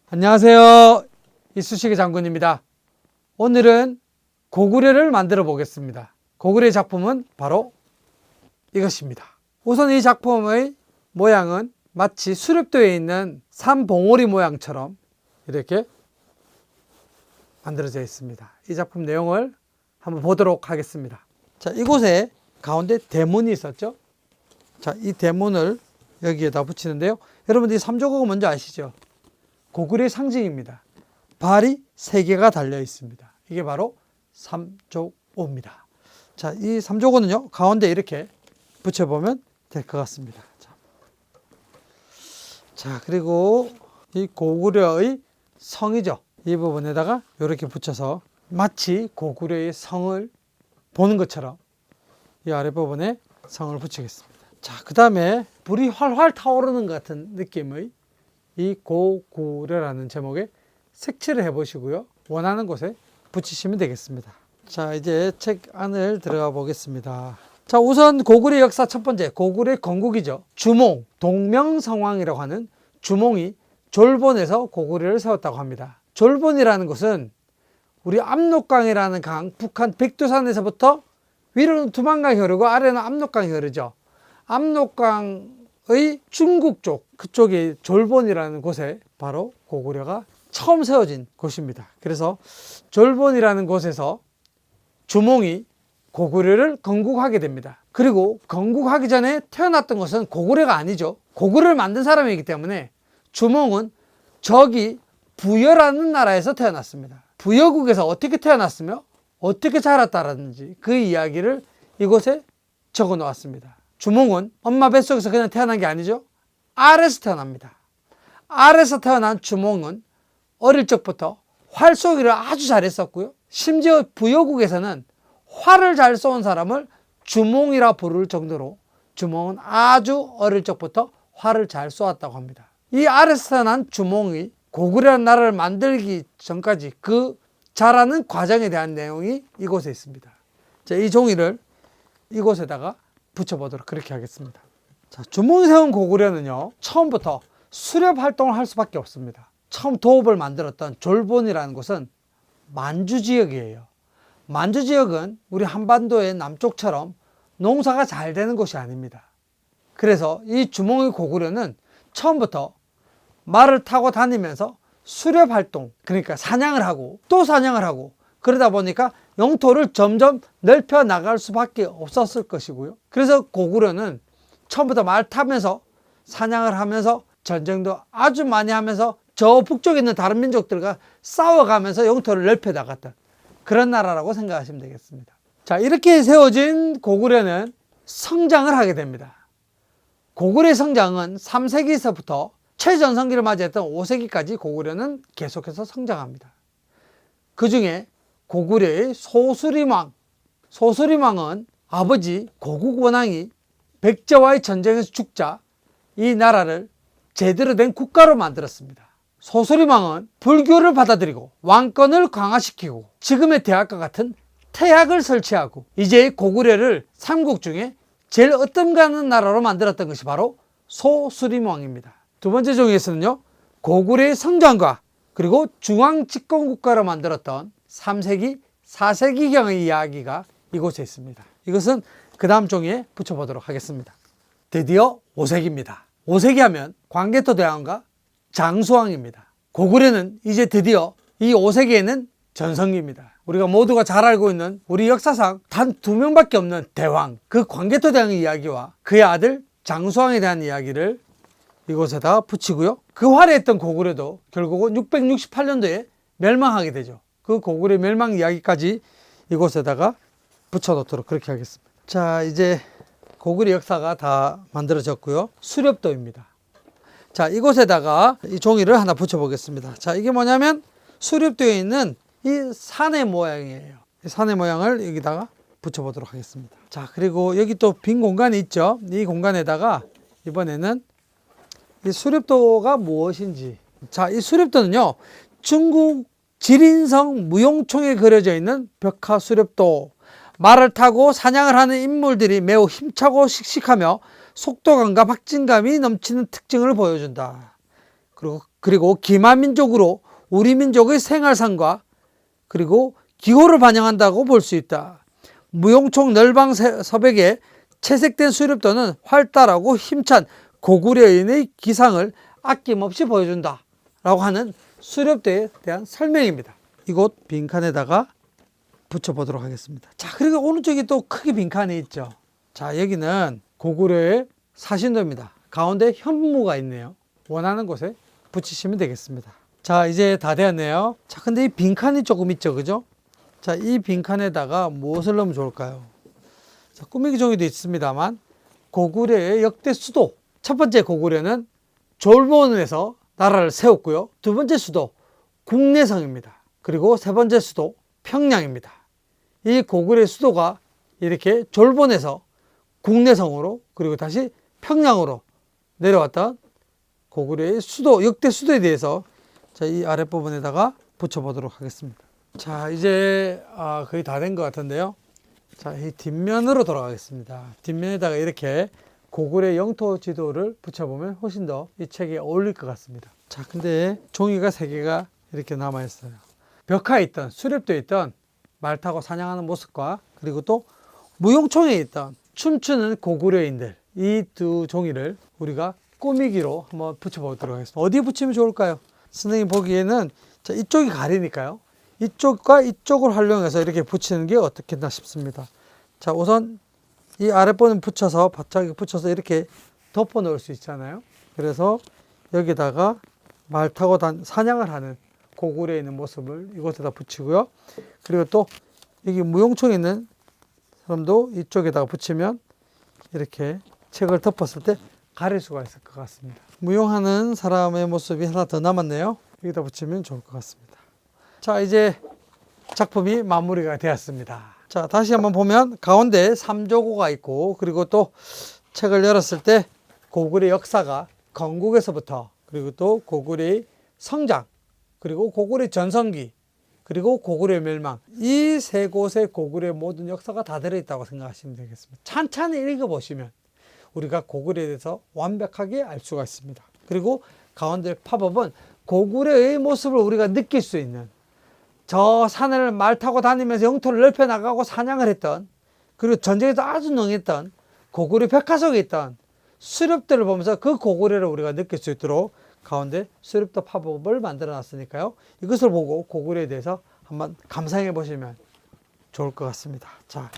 안녕하세요. 이쑤시개 장군입니다. 오늘은 고구려를 만들어 보겠습니다. 고구려의 작품은 바로 이것입니다. 우선 이 작품의 모양은 마치 수렵도에 있는 산봉오리 모양처럼 이렇게 만들어져 있습니다. 이 작품 내용을 한번 보도록 하겠습니다. 자, 이곳에 가운데 대문이 있었죠. 자, 이 대문을 여기에다 붙이는데요. 여러분들 이 삼조고가 뭔지 아시죠? 고구려의 상징입니다. 발이 3개가 달려 있습니다. 이게 바로 삼조고입니다. 자, 이 삼조고는요, 가운데 이렇게 붙여보면 될 것 같습니다. 자, 그리고 이 고구려의 성이죠. 이 부분에다가 이렇게 붙여서 마치 고구려의 성을 보는 것처럼 이 아랫부분에 성을 붙이겠습니다. 자, 그 다음에 불이 활활 타오르는 것 같은 느낌의 이 고구려라는 제목에 색칠을 해 보시고요. 원하는 곳에 붙이시면 되겠습니다. 자, 이제 책 안을 들어가 보겠습니다. 자, 우선 고구려 역사 첫 번째, 고구려의 건국이죠. 주몽, 동명성왕이라고 하는 주몽이 졸본에서 고구려를 세웠다고 합니다. 졸본이라는 곳은 우리 압록강이라는 강, 북한 백두산에서부터 위로는 두만강이 흐르고 아래는 압록강이 흐르죠. 압록강의 중국 쪽, 그쪽이 졸본이라는 곳에 바로 고구려가 처음 세워진 곳입니다. 그래서 졸본이라는 곳에서 주몽이 고구려를 건국하게 됩니다. 그리고 건국하기 전에 태어났던 것은 고구려가 아니죠. 고구려를 만든 사람이기 때문에 주몽은 저기 부여라는 나라에서 태어났습니다. 부여국에서 어떻게 태어났으며 어떻게 자랐다라든지 그 이야기를 이곳에 적어 놓았습니다. 주몽은 엄마 뱃속에서 그냥 태어난 게 아니죠. 알에서 태어납니다. 알에서 태어난 주몽은 어릴 적부터 활 쏘기를 아주 잘했었고요. 심지어 부여국에서는 활을 잘 쏘는 사람을 주몽이라 부를 정도로 주몽은 아주 어릴 적부터 활을 잘 쏘았다고 합니다. 이 알에서 태어난 주몽이 고구려라는 나라를 만들기 전까지 그 자라는 과정에 대한 내용이 이곳에 있습니다. 자, 이 종이를 이곳에다가 붙여보도록 그렇게 하겠습니다. 자, 주몽이 세운 고구려는요, 처음부터 수렵 활동을 할 수밖에 없습니다. 처음 도읍을 만들었던 졸본이라는 곳은 만주 지역이에요. 만주 지역은 우리 한반도의 남쪽처럼 농사가 잘 되는 곳이 아닙니다. 그래서 이 주몽의 고구려는 처음부터 말을 타고 다니면서 수렵 활동, 그러니까 사냥을 하고 또 사냥을 하고 그러다 보니까 영토를 점점 넓혀 나갈 수밖에 없었을 것이고요. 그래서 고구려는 처음부터 말 타면서 사냥을 하면서 전쟁도 아주 많이 하면서 저 북쪽에 있는 다른 민족들과 싸워가면서 영토를 넓혀 나갔던 그런 나라라고 생각하시면 되겠습니다. 자, 이렇게 세워진 고구려는 성장을 하게 됩니다. 고구려의 성장은 3세기에서부터 최전성기를 맞이했던 5세기까지 고구려는 계속해서 성장합니다. 그 중에 고구려의 소수림왕, 소수림왕은 아버지 고국원왕이 백제와의 전쟁에서 죽자 이 나라를 제대로 된 국가로 만들었습니다. 소수림왕은 불교를 받아들이고 왕권을 강화시키고 지금의 대학과 같은 태학을 설치하고 이제 고구려를 삼국 중에 제일 으뜸가는 나라로 만들었던 것이 바로 소수림왕입니다. 두 번째 종에서는요, 고구려의 성장과 그리고 중앙집권국가로 만들었던 3세기, 4세기경의 이야기가 이곳에 있습니다. 이것은 그 다음 종이에 붙여보도록 하겠습니다. 드디어 5세기입니다. 5세기 하면 광개토대왕과 장수왕입니다. 고구려는 이제 드디어 이 5세기에는 전성기입니다. 우리가 모두가 잘 알고 있는 우리 역사상 단 2명밖에 없는 대왕, 그 광개토대왕의 이야기와 그의 아들 장수왕에 대한 이야기를 이곳에다 붙이고요. 그 화려했던 고구려도 결국은 668년도에 멸망하게 되죠. 그 고구려 멸망 이야기까지 이곳에다가 붙여놓도록 그렇게 하겠습니다. 자, 이제 고구려 역사가 다 만들어졌고요. 수렵도입니다. 자, 이곳에다가 이 종이를 하나 붙여보겠습니다. 자, 이게 뭐냐면 수렵도에 있는 이 산의 모양이에요. 이 산의 모양을 여기다가 붙여보도록 하겠습니다. 자, 그리고 여기 또 빈 공간이 있죠. 이 공간에다가 이번에는 이 수렵도가 무엇인지. 자, 이 수렵도는요, 중국 지린성 무용총에 그려져 있는 벽화 수렵도. 말을 타고 사냥을 하는 인물들이 매우 힘차고 씩씩하며 속도감과 박진감이 넘치는 특징을 보여준다. 그리고 그리고 기마민족으로 우리 민족의 생활상과 그리고 기호를 반영한다고 볼 수 있다. 무용총 널방서백에 채색된 수렵도는 활달하고 힘찬 고구려인의 기상을 아낌없이 보여준다 라고 하는 수렵도에 대한 설명입니다. 이곳 빈칸에다가 붙여보도록 하겠습니다. 자, 그리고 오른쪽에 또 크게 빈칸이 있죠. 자, 여기는 고구려의 사신도입니다. 가운데 현무가 있네요. 원하는 곳에 붙이시면 되겠습니다. 자, 이제 다 되었네요. 자, 근데 이 빈칸이 조금 있죠, 그죠? 자, 이 빈칸에다가 무엇을 넣으면 좋을까요? 자, 꾸미기 종이도 있습니다만 고구려의 역대 수도, 첫 번째 고구려는 졸본에서 나라를 세웠고요. 두 번째 수도 국내성입니다. 그리고 세 번째 수도 평양입니다. 이 고구려의 수도가 이렇게 졸본에서 국내성으로 그리고 다시 평양으로 내려왔던 고구려의 수도, 역대 수도에 대해서 자, 이 아랫부분에다가 붙여보도록 하겠습니다. 자, 이제 거의 다 된 것 같은데요. 자, 이 뒷면으로 돌아가겠습니다. 뒷면에다가 이렇게 고구려 영토 지도를 붙여보면 훨씬 더 이 책에 어울릴 것 같습니다. 자, 근데 종이가 3개가 이렇게 남아있어요. 벽화에 있던, 수렵도에 있던 말 타고 사냥하는 모습과 그리고 또 무용총에 있던 춤추는 고구려인들, 이 두 종이를 우리가 꾸미기로 한번 붙여보도록 하겠습니다. 어디에 붙이면 좋을까요? 선생님 보기에는 자, 이쪽이 가리니까요. 이쪽과 이쪽을 활용해서 이렇게 붙이는 게 어떻겠나 싶습니다. 자, 우선 이 아랫부분 붙여서 바짝이 붙여서 이렇게 덮어 놓을 수 있잖아요. 그래서 여기다가 말 타고 사냥을 하는 고구려에 있는 모습을 이곳에다 붙이고요. 그리고 또 여기 무용총에 있는 사람도 이쪽에다가 붙이면 이렇게 책을 덮었을 때 가릴 수가 있을 것 같습니다. 무용하는 사람의 모습이 하나 더 남았네요. 여기다 붙이면 좋을 것 같습니다. 자, 이제 작품이 마무리가 되었습니다. 자, 다시 한번 보면 가운데 삼조고가 있고 그리고 또 책을 열었을 때 고구려 역사가 건국에서부터 그리고 또 고구려의 성장 그리고 고구려 전성기 그리고 고구려 멸망 이 세 곳의 고구려의 모든 역사가 다 들어있다고 생각하시면 되겠습니다. 찬찬히 읽어보시면 우리가 고구려에 대해서 완벽하게 알 수가 있습니다. 그리고 가운데 팝업은 고구려의 모습을 우리가 느낄 수 있는 저 산을 말 타고 다니면서 영토를 넓혀 나가고 사냥을 했던 그리고 전쟁에서 아주 능했던 고구려 벽화 속에 있던 수렵들을 보면서 그 고구려를 우리가 느낄 수 있도록 가운데 수렵도 팝업을 만들어 놨으니까요. 이것을 보고 고구려에 대해서 한번 감상해 보시면 좋을 것 같습니다. 자,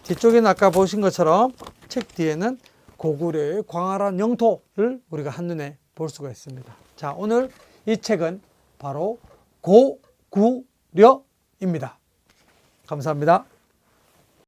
뒤쪽에는 아까 보신 것처럼 책 뒤에는 고구려의 광활한 영토를 우리가 한눈에 볼 수가 있습니다. 자, 오늘 이 책은 바로 고구려입니다. 감사합니다.